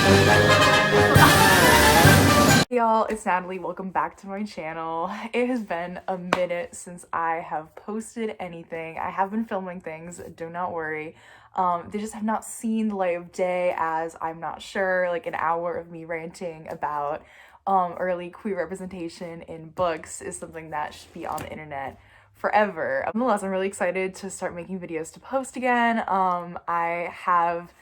Hey y'all, it's Natalie. Welcome back to my channel. It has been a minute since I have posted anything. I have been filming things, do not worry. They just have not seen the light of day, as I'm not sure, like an hour of me ranting about early queer representation in books is something that should be on the internet forever. Nonetheless, I'm really excited to start making videos to post again. I have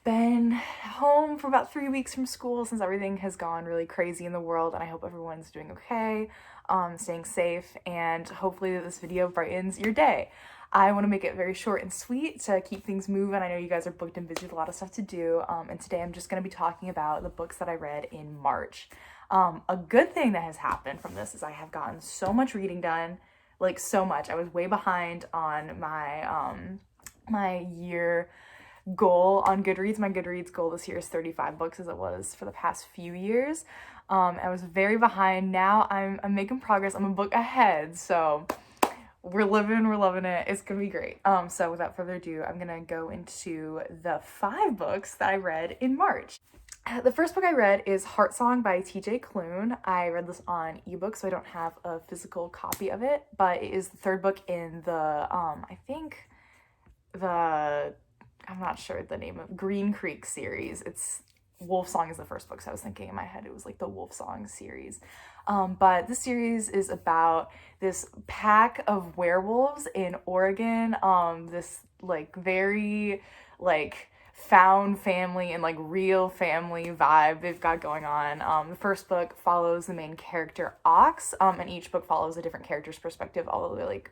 been home for about 3 weeks from school since everything has gone really crazy in the world, and I hope everyone's doing okay, staying safe, and hopefully this video brightens your day. I want to make it very short and sweet to keep things moving. I know you guys are booked and busy with a lot of stuff to do, and today I'm just going to be talking about the books that I read in March. A good thing that has happened from this is I have gotten so much reading done, like so much. I was way behind on my year goal on Goodreads. My Goodreads goal this year is 35 books, as it was for the past few years. I was very behind. Now I'm making progress. I'm a book ahead, so we're loving it. It's gonna be great. So without further ado, I'm gonna go into the 5 books that I read in March. The first book I read is Heartsong by TJ Klune. I read this on ebook, so I don't have a physical copy of it, but it is the 3rd book in the I think I'm not sure the name of Green Creek series. It's Wolfsong is the 1st book, so I was thinking in my head it was like the Wolfsong series. But this series is about this pack of werewolves in Oregon. This like very like found family and like real family vibe they've got going on. The 1st book follows the main character Ox, and each book follows a different character's perspective, although they're like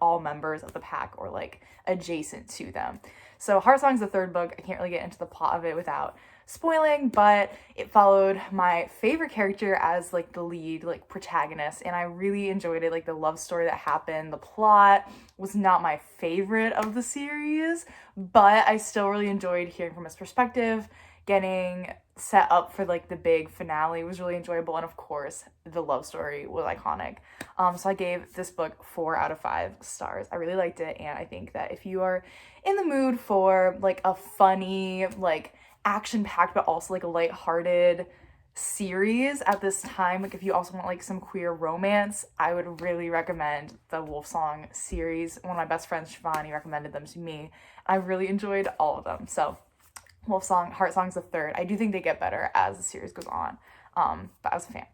all members of the pack or like adjacent to them. So Heartsong's the 3rd book. I can't really get into the plot of it without spoiling, but it followed my favorite character as like the lead like protagonist, and I really enjoyed it. Like the love story that happened, the plot was not my favorite of the series, but I still really enjoyed hearing from his perspective. Getting set up for like the big finale was really enjoyable, and of course the love story was iconic. So I gave this book 4 out of 5 stars. I really liked it, and I think that if you are in the mood for like a funny, like action-packed but also like a light-hearted series at this time, like if you also want like some queer romance, I would really recommend the Wolfsong series. One of my best friends, Shivani, recommended them to me. I really enjoyed all of them. So Wolfsong, Heartsong's the 3rd. I do think they get better as the series goes on, but I was a fan.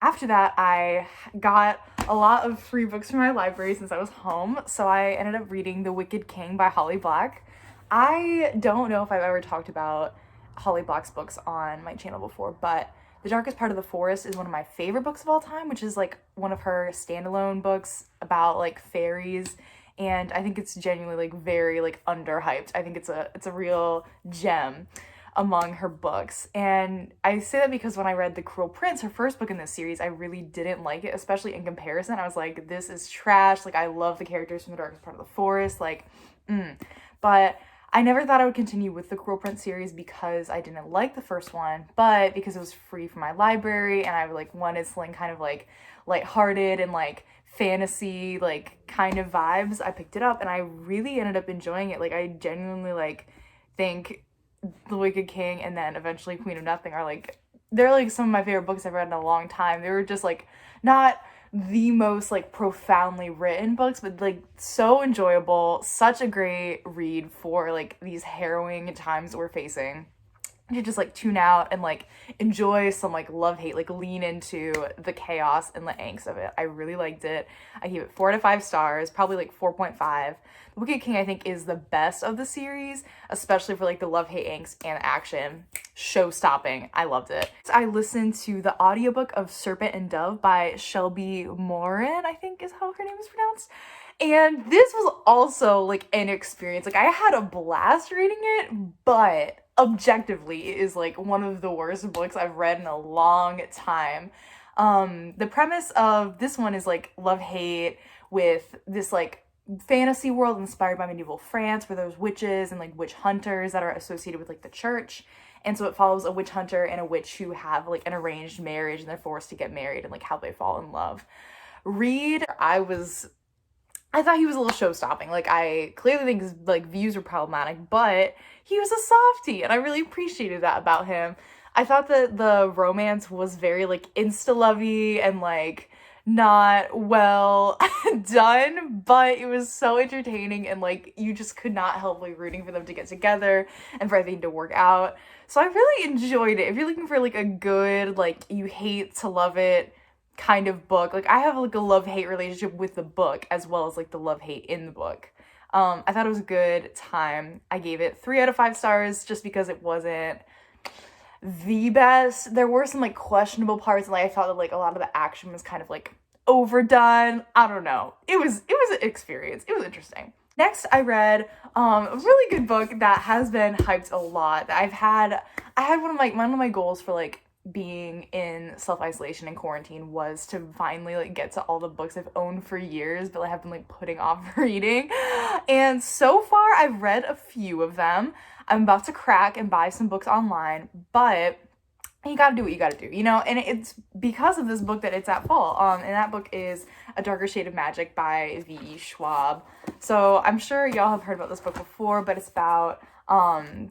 After that, I got a lot of free books from my library since I was home, so I ended up reading The Wicked King by Holly Black. I don't know if I've ever talked about Holly Black's books on my channel before, but The Darkest Part of the Forest is one of my favorite books of all time, which is like one of her standalone books about like fairies, and I think it's genuinely like very like underhyped. I think it's a real gem among her books. And I say that because when I read The Cruel Prince, her 1st book in this series, I really didn't like it, especially in comparison. I was like, this is trash. Like, I love the characters from The Darkest Part of the Forest. Like, But I never thought I would continue with the Cruel Prince series because I didn't like the 1st one, but because it was free from my library and I like wanted something kind of like lighthearted and like fantasy like kind of vibes, I picked it up and I really ended up enjoying it. Like I genuinely like think The Wicked King and then eventually Queen of Nothing are like, they're like some of my favorite books I've read in a long time. They were just like not the most like profoundly written books, but like so enjoyable, such a great read for like these harrowing times that we're facing. To just like tune out and like enjoy some like love-hate, like lean into the chaos and the angst of it. I really liked it. I gave it 4 out of 5 stars, probably like 4.5. The Wicked King I think is the best of the series, especially for like the love-hate angst and action. Show-stopping. I loved it. I listened to the audiobook of Serpent and Dove by Shelby Morin, I think is how her name is pronounced. And this was also like an experience. Like I had a blast reading it, but objectively it is like one of the worst books I've read in a long time. The premise of this one is like love-hate with this like fantasy world inspired by medieval France where there's witches and like witch hunters that are associated with like the church. And so it follows a witch hunter and a witch who have like an arranged marriage and they're forced to get married and like how they fall in love. I was I thought he was a little show-stopping. Like, I clearly think his, like, views were problematic, but he was a softie, and I really appreciated that about him. I thought that the romance was very, like, insta-lovey and, like, not well done, but it was so entertaining, and, like, you just could not help, like, rooting for them to get together and for everything to work out. So I really enjoyed it. If you're looking for, like, a good, like, you hate to love it kind of book. Like, I have like a love-hate relationship with the book as well as like the love-hate in the book. I thought it was a good time. I gave it 3 out of 5 stars just because it wasn't the best. There were some like questionable parts, and like I thought that like a lot of the action was kind of like overdone. I don't know. It was an experience. It was interesting. Next, I read a really good book that has been hyped a lot. I had one of my goals for like being in self-isolation and quarantine was to finally like get to all the books I've owned for years but I have been like putting off reading, and so far I've read a few of them. I'm about to crack and buy some books online, but you gotta do what you gotta do, you know? And it's because of this book that it's at fall. And that book is A Darker Shade of Magic by V.E. Schwab. So I'm sure y'all have heard about this book before, but it's about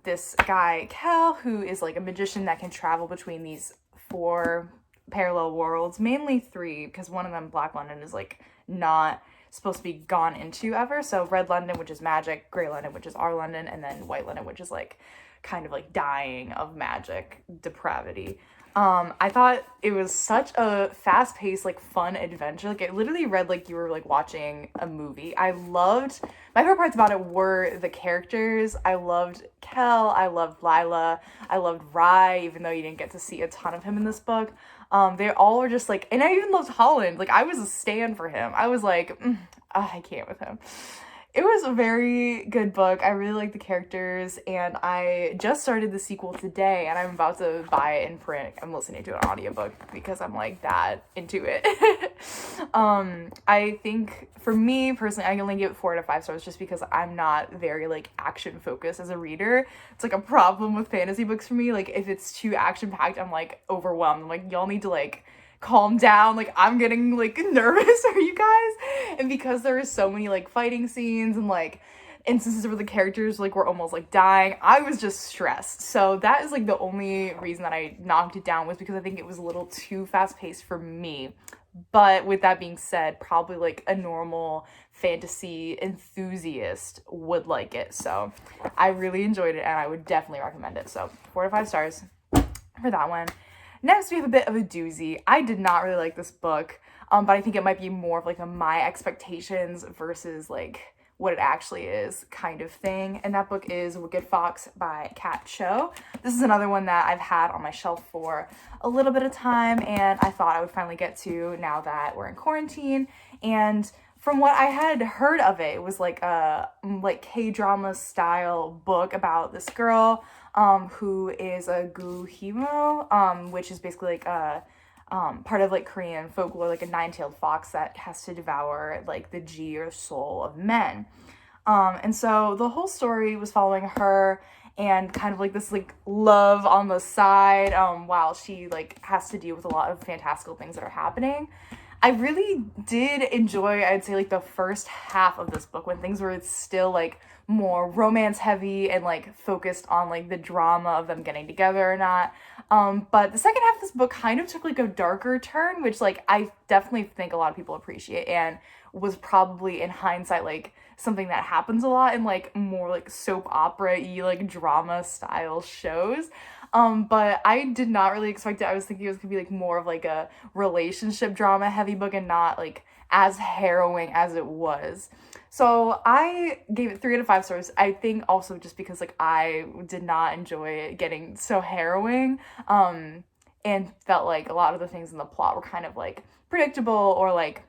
this guy, Kel, who is like a magician that can travel between these 4 parallel worlds, mainly 3, because one of them, Black London, is like not supposed to be gone into ever. So Red London, which is magic, Grey London, which is our London, and then White London, which is like kind of like dying of magic depravity. I thought it was such a fast-paced, like, fun adventure. Like, it literally read like you were, like, watching a movie. My favorite parts about it were the characters. I loved Kel, I loved Lila, I loved Rye, even though you didn't get to see a ton of him in this book. They all were just, like, and I even loved Holland. Like, I was a stan for him. I was like, I can't with him. It was a very good book. I really like the characters, and I just started the sequel today, and I'm about to buy it in print. I'm listening to an audiobook because I'm like that into it. I think for me personally, I can only give it 4 out of 5 stars just because I'm not very like action focused as a reader. It's like a problem with fantasy books for me. Like, if it's too action packed, I'm like overwhelmed. I'm like, y'all need to like calm down, like I'm getting like nervous for you guys. And because there is so many like fighting scenes and like instances where the characters like were almost like dying, I was just stressed. So that is like the only reason that I knocked it down, was because I think it was a little too fast-paced for me. But with that being said, probably like a normal fantasy enthusiast would like it. So I really enjoyed it, and I would definitely recommend it. So 4 to 5 stars for that one. Next, we have a bit of a doozy. I did not really like this book, but I think it might be more of like a my expectations versus like what it actually is kind of thing. And that book is Wicked Fox by Kat Cho. This is another one that I've had on my shelf for a little bit of time, and I thought I would finally get to now that we're in quarantine. And from what I had heard of it, it was like a like K-drama style book about this girl who is a guhimo, which is basically like a part of like Korean folklore, like a 9-tailed fox that has to devour like the ji or soul of men. And so the whole story was following her and kind of like this like love on the side while she like has to deal with a lot of fantastical things that are happening. I really did enjoy, I'd say, like the first half of this book when things were still like more romance heavy and like focused on like the drama of them getting together or not. But the second half of this book kind of took like a darker turn, which like I definitely think a lot of people appreciate and was probably in hindsight like something that happens a lot in like more like soap opera-y like drama style shows. But I did not really expect it. I was thinking it was gonna be like more of like a relationship drama heavy book and not like as harrowing as it was. So I gave it 3 out of 5 stars. I think also just because like I did not enjoy it getting so harrowing, and felt like a lot of the things in the plot were kind of like predictable or like,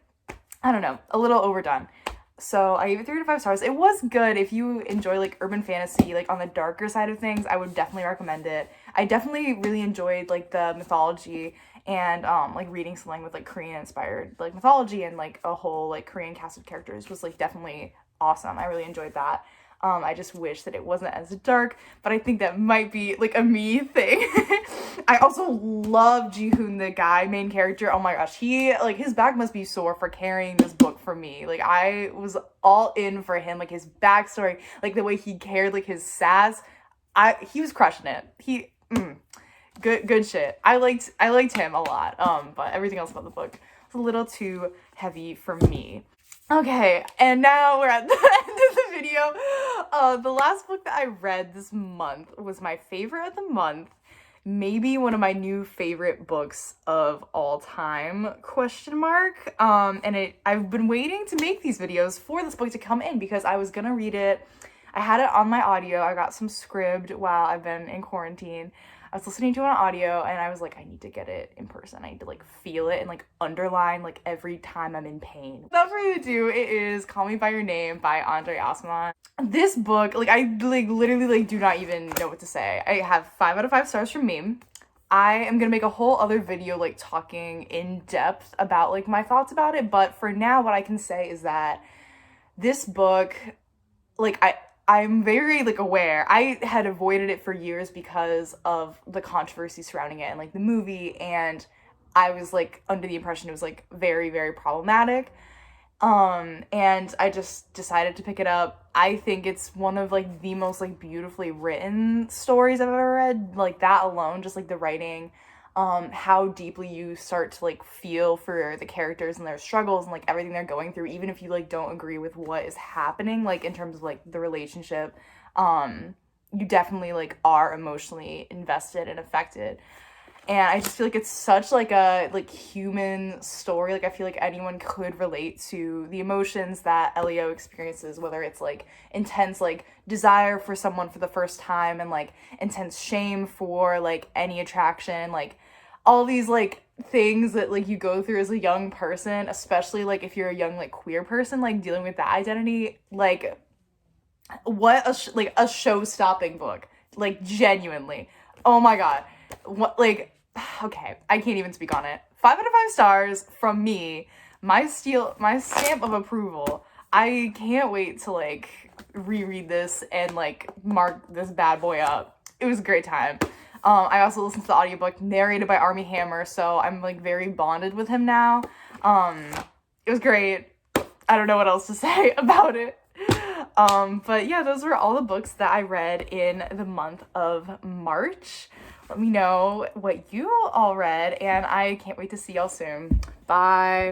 I don't know, a little overdone. So I gave it 3 to 5 stars. It was good. If you enjoy like urban fantasy, like on the darker side of things, I would definitely recommend it. I definitely really enjoyed like the mythology and like reading something with like Korean inspired like mythology and like a whole like Korean cast of characters was like definitely awesome. I really enjoyed that. I just wish that it wasn't as dark, but I think that might be like a me thing. I also love Ji-hoon, the guy main character. Oh my gosh, he like his back must be sore for carrying this book book for me. Like, I was all in for him, like his backstory, like the way he cared, like his sass. He was crushing it. Good shit. I liked him a lot. But everything else about the book was a little too heavy for me. Okay, and now we're at the end of the video. The last book that I read this month was my favorite of the month. Maybe one of my new favorite books of all time, ? I've been waiting to make these videos for this book to come in because I was gonna read it. I had it on my audio. I got some Scribd while I've been in quarantine. I was listening to it on audio and I was like, I need to get it in person. I need to like feel it and like underline like every time I'm in pain. Without further ado, it is Call Me By Your Name by Andre Aciman. This book, like I like literally like do not even know what to say. I have 5 out of 5 stars from me. I am gonna make a whole other video like talking in depth about like my thoughts about it, but for now what I can say is that this book, like I'm very like aware. I had avoided it for years because of the controversy surrounding it and like the movie, and I was like under the impression it was like very, very problematic. And I just decided to pick it up. I think it's one of like the most like beautifully written stories I've ever read. Like that alone, just like the writing, how deeply you start to like feel for the characters and their struggles and like everything they're going through, even if you like don't agree with what is happening, like in terms of like the relationship, you definitely like are emotionally invested and affected. And I just feel like it's such like a like human story. Like I feel like anyone could relate to the emotions that Elio experiences, whether it's like intense like desire for someone for the first time and like intense shame for like any attraction, like all these like things that like you go through as a young person, especially like if you're a young like queer person, like dealing with that identity. Like what a show-stopping book, like genuinely. Oh my god. What, like, okay, I can't even speak on it. 5 out of 5 stars from me. My stamp of approval. I can't wait to like reread this and like mark this bad boy up. It was a great time. I also listened to the audiobook narrated by Armie Hammer, so I'm like very bonded with him now. It was great. I don't know what else to say about it. But yeah, those were all the books that I read in the month of March. Let me know what you all read, and I can't wait to see y'all soon. Bye.